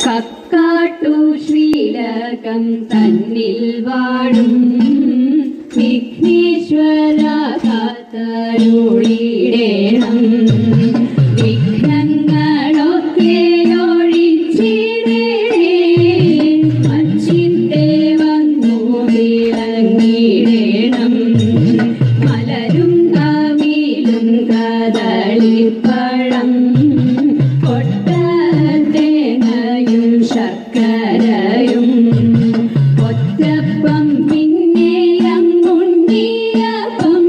കക്കാട്ടു ശ്രീലകം തന്നിൽ വാഴും വിഘ്നേശ്വര കാത്തരുളിടേണം. വിഘ്നങ്ങളൊക്കെ ഒഴിച്ചിടേ മച്ചിന്റെ വന്നു വിളങ്ങിടേണം. മലരും കവിലും കദളിപ്പഴം കൊട്ടത്തേങ്ങയും ശർക്കരയും ഒറ്റപ്പം പിന്നെയങ്ങുണ്ണിയപ്പം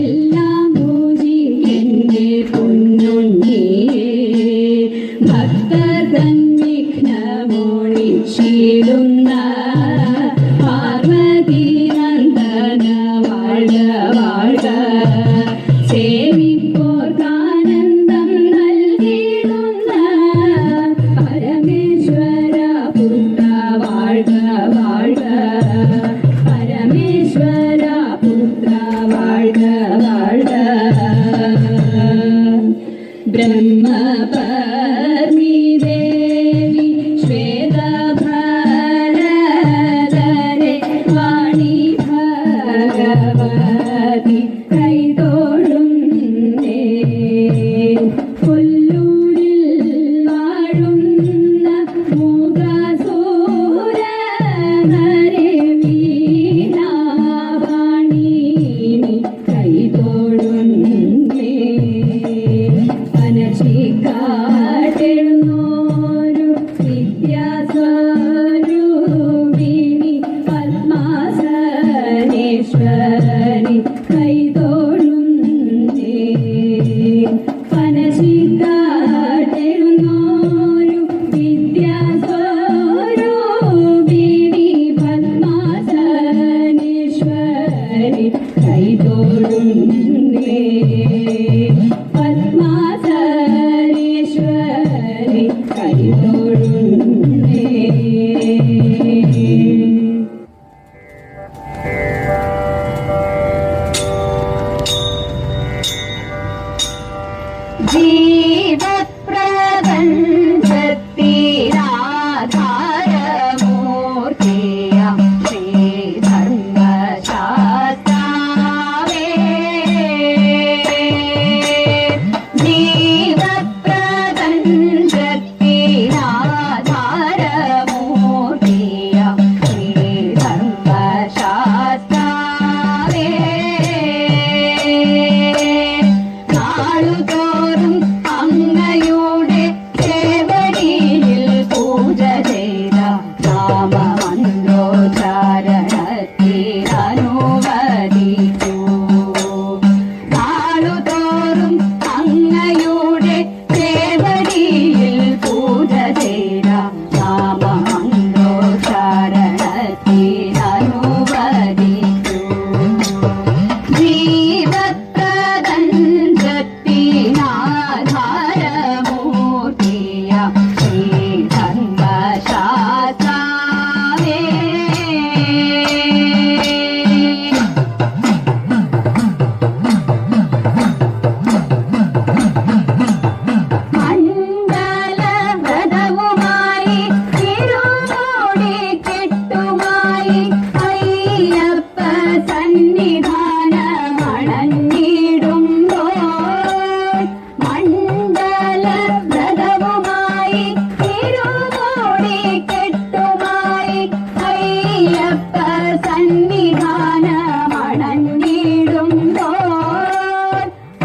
എല്ലാം പൂജിക്കന്റെ പൊന്നുണ്ണിയേ. ഭക്തർ തൻ വിഘ്നമൊഴിച്ചിടുന്ന പാർവതി നന്ദന വാഴ്ക വാഴ്ക. സേവിപ്പോർക്കാനന്ദം നൽകിടുന്ന പരമേശ്വര പുത്ര വാഴ്ക വാഴ്ക. പരമേശ്വര പുത്ര വാഴ്ക വാഴ്ക. ബ്രഹ്മപത്നി ദേവി ശ്വേതഭരധരെ വാണി ഭഗവതി കൈതൊഴുന്നേ. കൊല്ലൂരിൽ വാഴുന്ന മൂകസൂരനരെ വീണാവാണി കൈതൊഴുന്നേ. അനശിക്കാട്ടെഴുന്നോരു വിദ്യാസ്വരൂപിണി പത്മാസനേശ്വരി കൈതൊഴുന്നേ. അനശിക്കാട്ടെഴുന്നോരു വിദ്യാസ്വരൂപിണി പത്മാസനേശ്വരി കൈതൊഴുന്നേ. പത്മാസനേശ്വരി കൈതൊഴുന്നേ. ജീവപ്രപഞ്ചത്തിനാധാരമൂർത്തിയാം ശ്രീധർമ്മശാസ്താവേ. ജീവപ്രപഞ്ചത്തിനാധാരമൂർത്തിയാം ശ്രീധർമ്മശാസ്താവേ. നാളുതോറും അങ്ങയുടെ സേവടിയിൽ പൂജ ചെയ്ത നാമമന്ത്രോച്ചാരണത്തിനനുവദിക്കൂ. നാളുതോറും അങ്ങയുടെ സേവടിയിൽ പൂജ ചെയ്ത നാമമന്ത്രോച്ചാരണത്തിനനുവദിക്കൂ. ജീവപ്രപഞ്ചത്തിനാധാരമൂർത്തിയാം ശ്രീധർമ്മശാസ്താവേ. മണ്ഡലവ്രതവുമായി തിരുമുടി കെട്ടുമായി അയ്യപ്പ സന്നിധാനമണഞ്ഞിടുമ്പോൾ. മണ്ഡലവ്രതവുമായി തിരുമുടി കെട്ടുമായി അയ്യപ്പ സന്നിധാനമണഞ്ഞിടുമ്പോൾ.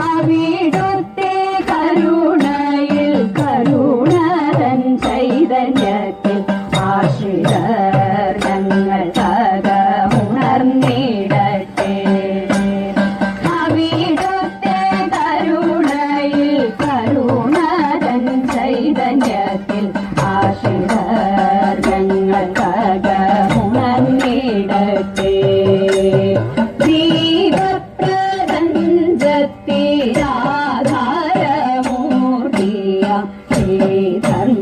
അവിടുത്തെ കരുണയിൽ കരുണതൻ ചൈതന്യത്തിൽ ആശ്രിതർ ഞങ്ങൾ ഉണർന്നിടട്ടെ. അവിടുത്തെ കരുണയിൽ കരുണതൻ ചൈതന്യത്തിൽ ആശ്രിതർ ഞങ്ങൾ ഉണർന്നിടട്ടെ. ജീവപ്രപഞ്ചത്തിനാധാരമൂർത്തിയാം ശ്രീധർമ്മശാസ്താവേ.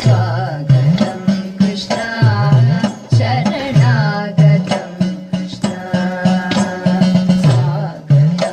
സ്വാഗതം കൃഷ്ണ ശരണാഗതം കൃഷ്ണ. സ്വാഗതം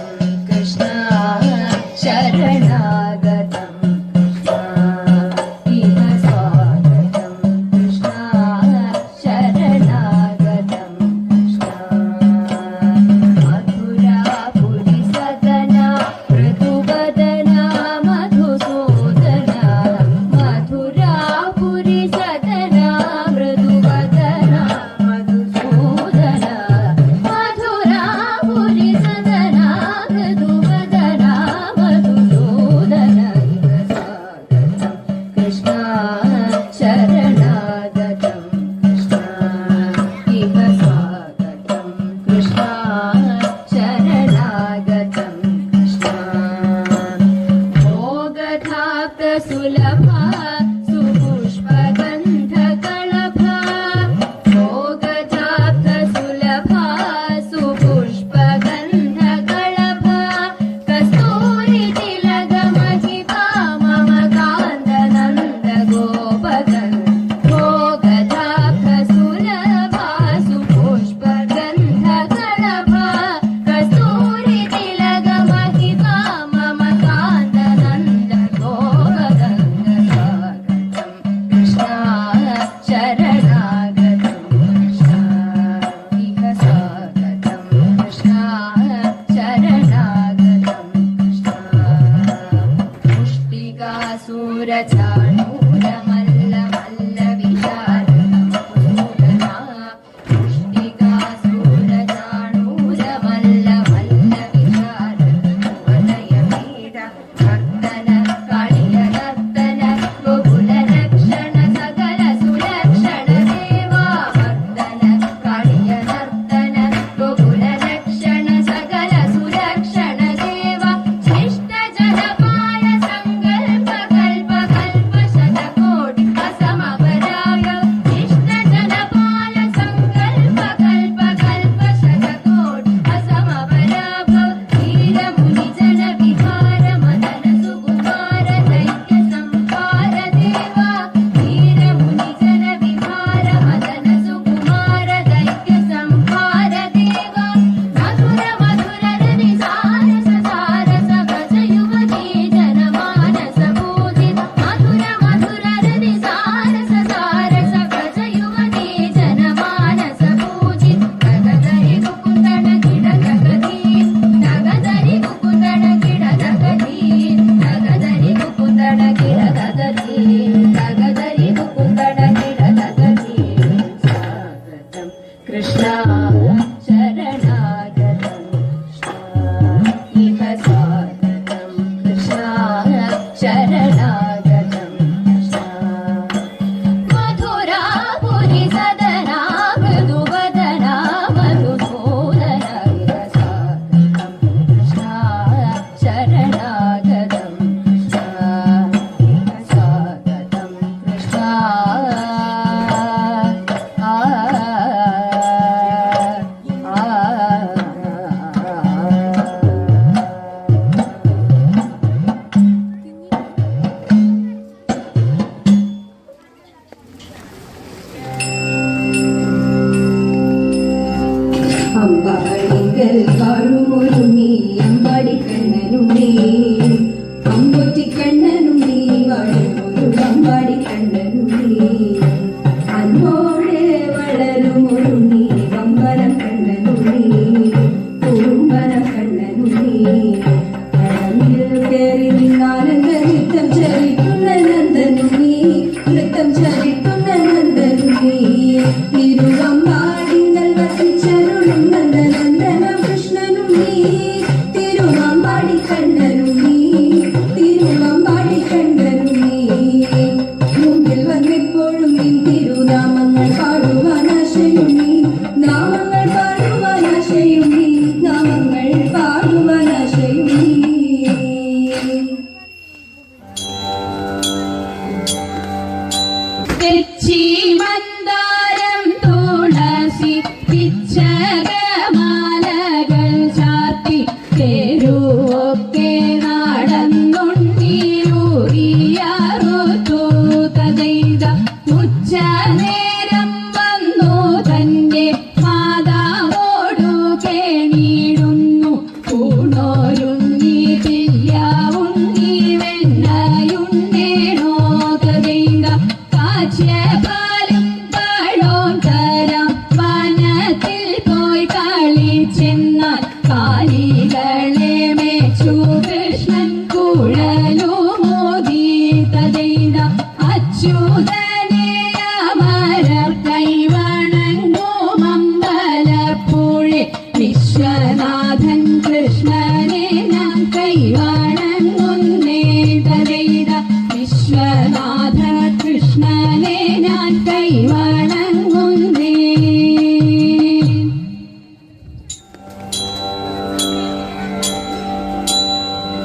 ചെന്നാൽ കാലികളെ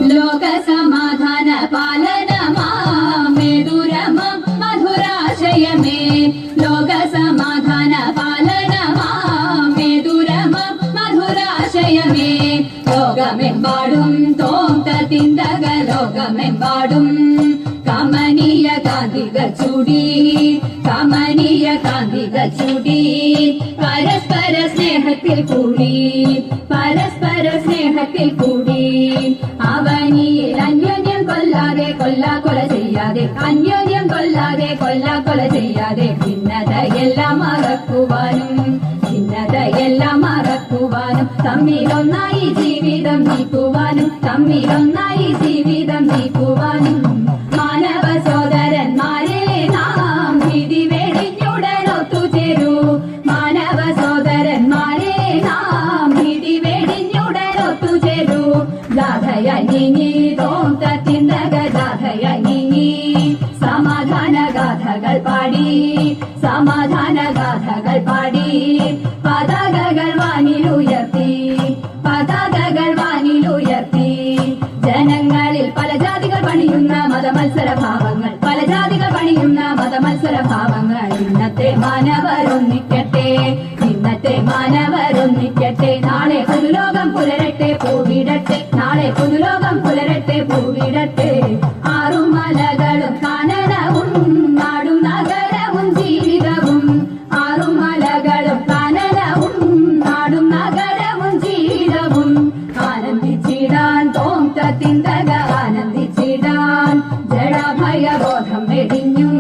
ലോകസമാധാന പാലനമാമേ ദുരമം മധുരാശയമേ ലോകസമാധാന പാലനമാമേ ദുരമം മധുരാശയമേ ലോകമെമ്പാടും തോന്തതിന്തക ലോകമെമ്പാടും കമനീയ കാന്തികൾ ചൂടി കമനീയ കാന്തികൾ ചൂടി പരസ്പര സ്നേഹത്തിൽ കൂടി പരസ്പര സ്നേഹത്തിൽ കൂടി അവനിയിൽ അന്യോന്യം കൊല്ലാതെ കൊല ചെയ്യാതെ അന്യോന്യം കൊല്ലാതെ കൊല ചെയ്യാതെ ഭിന്നതയെല്ലാം മറക്കുവാനും ഭിന്നതയെല്ലാം മറക്കുവാനും തമ്മിലൊന്നായി ജീവിതം നീക്കുവാനും തമ്മിലൊന്നായി ജീവിതം നീക്കുവാനും മാനവ സോദരന്മാരെ നാം വിധി വെടിഞ്ഞുടനൊത്തുചേരൂ മാനവ സോദരന്മാരെ നാം വിധി വെടിഞ്ഞുടനൊത്തുചേരൂ ഗാഥയങ്ങിങ്ങി തോന്തത്തിന്തക ഗാഥയങ്ങിങ്ങി സമാധാന ഗാഥകൾ പാടി സമാധാന ഗാഥകൾ പാടി പതാകകൾ വാനിലുയർത്തി പതാകകൾ വാനിലുയർത്തി ജനങ്ങളിൽ പല ജാതികൾ പണിയുന്ന മതമത്സര ഭാവങ്ങൾ പല ജാതികൾ പണിയുന്ന മതമത്സര ഭാവങ്ങൾ ഇന്നത്തെ മാനവരൊന്നിക്കട്ടെ ഇന്നത്തെ മാനവരൊന്നിക്കട്ടെ നാളെ പുതുലോകം പുലരട്ടെ പൂവിടട്ടെ നാളെ പുതുലോകം പുലരട്ടെ പൂവിടട്ടെ ആറും മലകളും കാനനവും നാടും നഗരവും ജീവിതവും ആറും മലകളും കാനനവും നാടും നഗരവും ജീവിതവും ആനന്ദിച്ചിടാൻ തോന്തത്തിന്തക ആനന്ദിച്ചിടാൻ ജഡഭയബോധം വെടിഞ്ഞും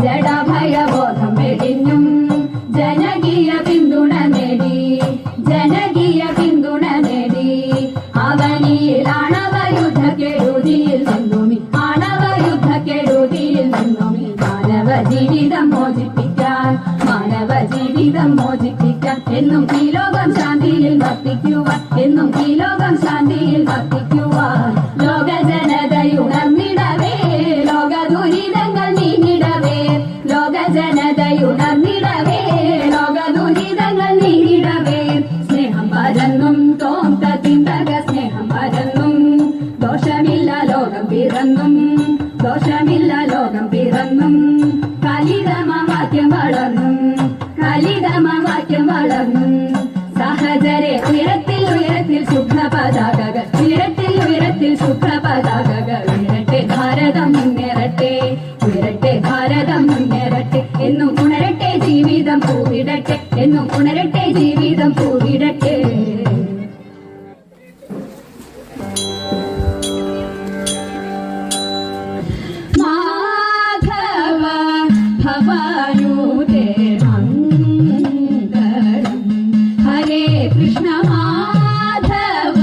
ജഡഭയബോധം വെടിഞ്ഞും ജനകീയ പിന്തുണ നേടി ജനകീയ പിന്തുണ നേടി അവനിയിൽ ആണവയുദ്ധക്കെടുതിയിൽ നിന്നുമി ആണവയുദ്ധക്കെടുതിയിൽ നിന്നുമി മാനവ ജീവിതം മോചിപ്പിക്കാൻ മാനവ ജീവിതം മോചിപ്പിക്കാൻ എന്നും ഈ ലോകം ശാന്തിയിൽ വർത്തിക്കുവാൻ എന്നും ഈ ലോകം ശാന്തിയിൽ വർത്തിക്കുവാൻ ലോക ജനതയുണർന്നിടവേ ലോക ദുരിതങ്ങൾ നീങ്ങിടവേ ലോക ജനതയുണർന്നിടവേ ലോക ദുരിതങ്ങൾ നീങ്ങിടവേ സ്നേഹം പരന്നും തോന്തത്തിന്തക സ്നേഹം പരന്നും ദോഷമില്ല ലോകം പിറന്നും ദോഷമില്ല ലോകം പിറന്നും കലിതമവാക്യം വളർന്നും കലിതമവാക്യം വളർന്നും സഹജരെ ഉയരത്തിൽ ഉയരത്തിൽ ശുഭ്ര പതാകകൾ ഉയരത്തിൽ ഉയരത്തിൽ ശുഭ്ര പതാകകൾ ഉയരട്ടെ ഭാരതം മുന്നേറട്ടെ ഉയരട്ടെ ഭാരതം മുന്നേറട്ടെ എന്നും ഉണരട്ടെ ജീവിതം പൂവിടട്ടെ എന്നും ഉണരട്ടെ ജീവിതം പൂവിടട്ടെ മാധവ ഭവാനുദേ മംഗളം ഹരേ കൃഷ്ണ മാധവ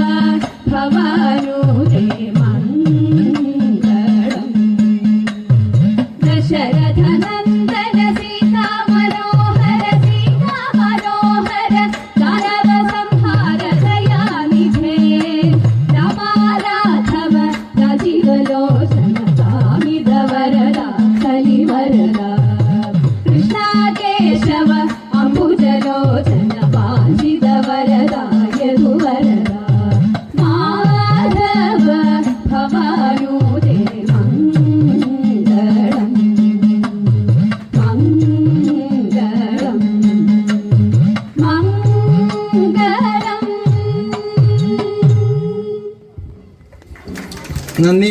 ഭവാനുദേ മംഗളം ദശരഥ നന്ദന സീതാ മനോഹര ദാനവ സംഹാര ദയാനിധേ രാമാരാഘവ രാജീവലോചന കാമിത വരദ കലിവരദ കൃഷ്ണ കേശവ അംബുജലോചന വാഞ്ചിത വരദ യദുവരദ മാധവ ഭവാനുദേ മംഗളം മംഗളം മംഗളം നന്ദി.